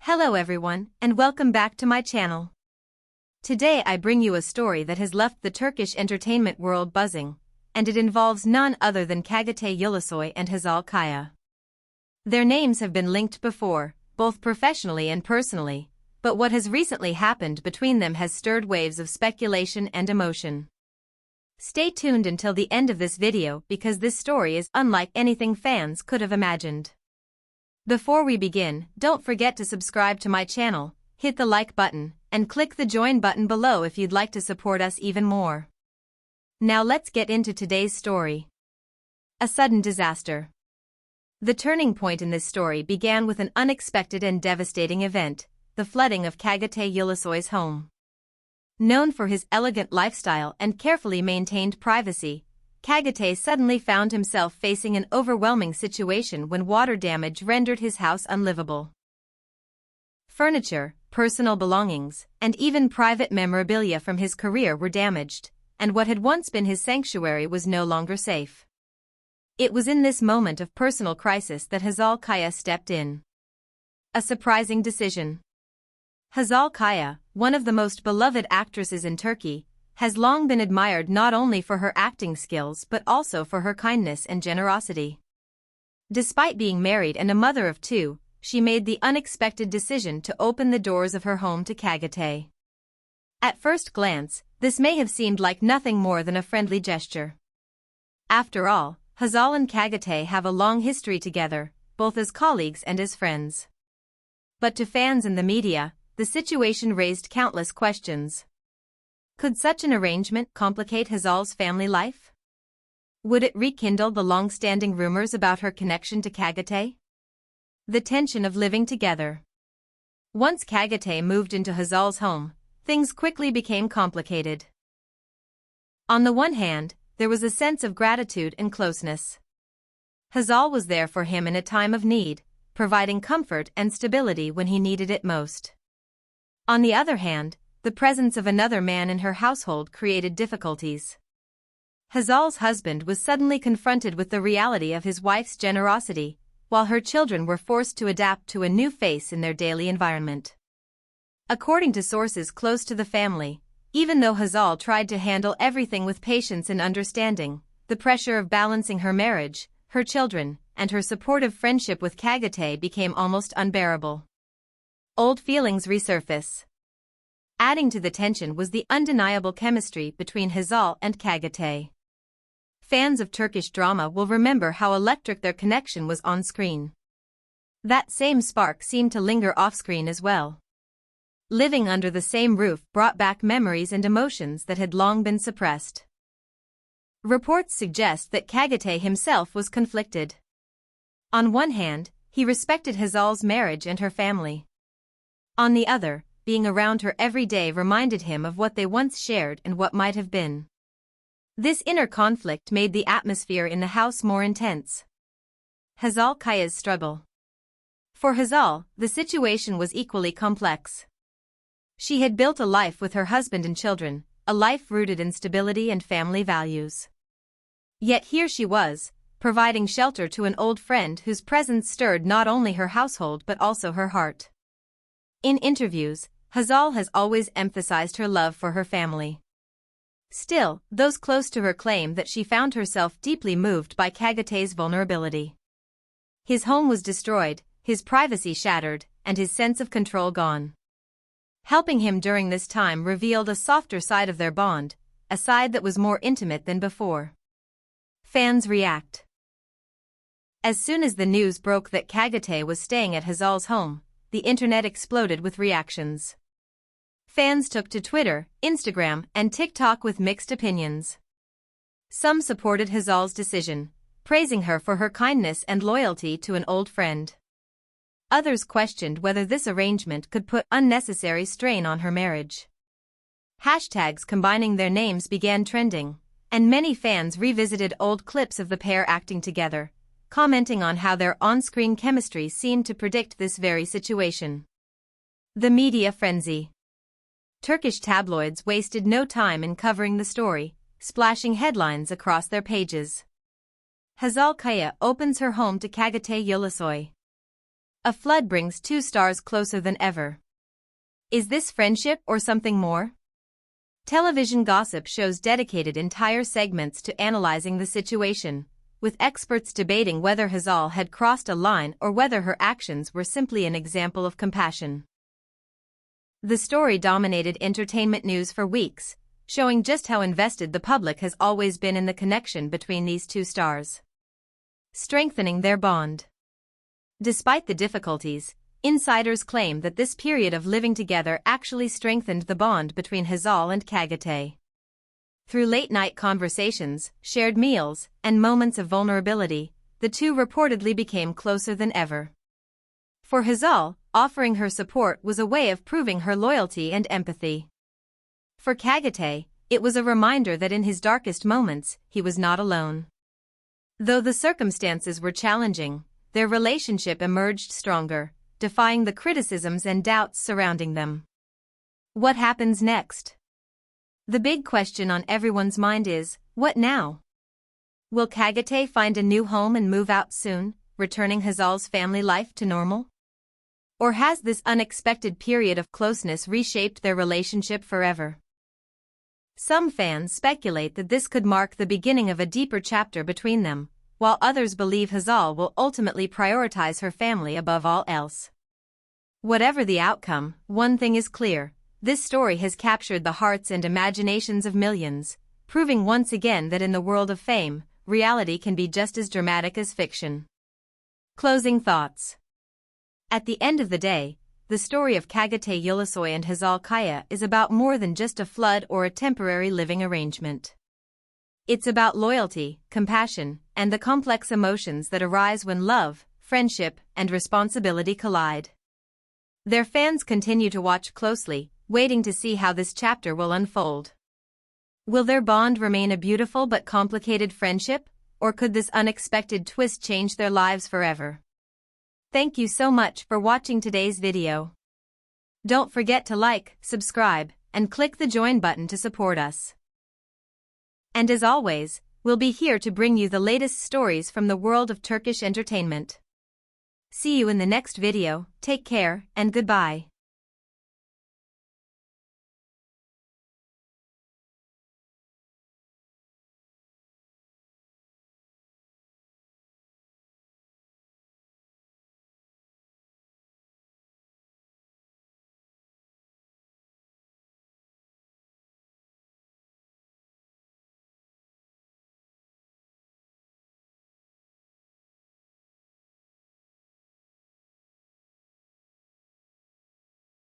Hello everyone, and welcome back to my channel. Today I bring you a story that has left the Turkish entertainment world buzzing, and it involves none other than Çağatay Ulusoy and Hzal Kaya. Their names have been linked before, both professionally and personally, but what has recently happened between them has stirred waves of speculation and emotion. Stay tuned until the end of this video because this story is unlike anything fans could have imagined. Before we begin, don't forget to subscribe to my channel, hit the like button, and click the join button below if you'd like to support us even more. Now let's get into today's story. A sudden disaster. The turning point in this story began with an unexpected and devastating event, the flooding of Çağatay Ulusoy's home. Known for his elegant lifestyle and carefully maintained privacy, Çağatay suddenly found himself facing an overwhelming situation when water damage rendered his house unlivable. Furniture, personal belongings, and even private memorabilia from his career were damaged, and what had once been his sanctuary was no longer safe. It was in this moment of personal crisis that Hzal Kaya stepped in. A surprising decision. Hzal Kaya, one of the most beloved actresses in Turkey, has long been admired not only for her acting skills but also for her kindness and generosity. Despite being married and a mother of two, she made the unexpected decision to open the doors of her home to Çağatay. At first glance, this may have seemed like nothing more than a friendly gesture. After all, Hazal and Çağatay have a long history together, both as colleagues and as friends. But to fans and the media, the situation raised countless questions. Could such an arrangement complicate Hazal's family life? Would it rekindle the long-standing rumors about her connection to Çağatay? The tension of living together. Once Çağatay moved into Hazal's home, things quickly became complicated. On the one hand, there was a sense of gratitude and closeness. Hazal was there for him in a time of need, providing comfort and stability when he needed it most. On the other hand, the presence of another man in her household created difficulties. Hazal's husband was suddenly confronted with the reality of his wife's generosity, while her children were forced to adapt to a new face in their daily environment. According to sources close to the family, even though Hazal tried to handle everything with patience and understanding, the pressure of balancing her marriage, her children, and her supportive friendship with Çağatay became almost unbearable. Old feelings resurface. Adding to the tension was the undeniable chemistry between Hazal and Çağatay. Fans of Turkish drama will remember how electric their connection was on screen. That same spark seemed to linger off-screen as well. Living under the same roof brought back memories and emotions that had long been suppressed. Reports suggest that Çağatay himself was conflicted. On one hand, he respected Hazal's marriage and her family. On the other, being around her every day reminded him of what they once shared and what might have been. This inner conflict made the atmosphere in the house more intense. Hzal Kaya's struggle. For Hazal, the situation was equally complex. She had built a life with her husband and children, a life rooted in stability and family values. Yet here she was, providing shelter to an old friend whose presence stirred not only her household but also her heart. In interviews, Hazal has always emphasized her love for her family. Still, those close to her claim that she found herself deeply moved by Çağatay's vulnerability. His home was destroyed, his privacy shattered, and his sense of control gone. Helping him during this time revealed a softer side of their bond, a side that was more intimate than before. Fans react. As soon as the news broke that Çağatay was staying at Hazal's home, the internet exploded with reactions. Fans took to Twitter, Instagram, and TikTok with mixed opinions. Some supported Hazal's decision, praising her for her kindness and loyalty to an old friend. Others questioned whether this arrangement could put unnecessary strain on her marriage. Hashtags combining their names began trending, and many fans revisited old clips of the pair acting together, commenting on how their on-screen chemistry seemed to predict this very situation. The media frenzy. Turkish tabloids wasted no time in covering the story, splashing headlines across their pages. Hzal Kaya opens her home to Çağatay Ulusoy. A flood brings two stars closer than ever. Is this friendship or something more? Television gossip shows dedicated entire segments to analyzing the situation, with experts debating whether Hazal had crossed a line or whether her actions were simply an example of compassion. The story dominated entertainment news for weeks, showing just how invested the public has always been in the connection between these two stars, strengthening their bond. Despite the difficulties, insiders claim that this period of living together actually strengthened the bond between Hazal and Çağatay. Through late-night conversations, shared meals, and moments of vulnerability, the two reportedly became closer than ever. For Hazal, offering her support was a way of proving her loyalty and empathy. For Çağatay, it was a reminder that in his darkest moments, he was not alone. Though the circumstances were challenging, their relationship emerged stronger, defying the criticisms and doubts surrounding them. What happens next? The big question on everyone's mind is, what now? Will Çağatay find a new home and move out soon, returning Hazal's family life to normal? Or has this unexpected period of closeness reshaped their relationship forever? Some fans speculate that this could mark the beginning of a deeper chapter between them, while others believe Hazal will ultimately prioritize her family above all else. Whatever the outcome, one thing is clear: this story has captured the hearts and imaginations of millions, proving once again that in the world of fame, reality can be just as dramatic as fiction. Closing thoughts. At the end of the day, the story of Çağatay Ulusoy and Hzal Kaya is about more than just a flood or a temporary living arrangement. It's about loyalty, compassion, and the complex emotions that arise when love, friendship, and responsibility collide. Their fans continue to watch closely, waiting to see how this chapter will unfold. Will their bond remain a beautiful but complicated friendship, or could this unexpected twist change their lives forever? Thank you so much for watching today's video. Don't forget to like, subscribe, and click the join button to support us. And as always, we'll be here to bring you the latest stories from the world of Turkish entertainment. See you in the next video, take care, and goodbye.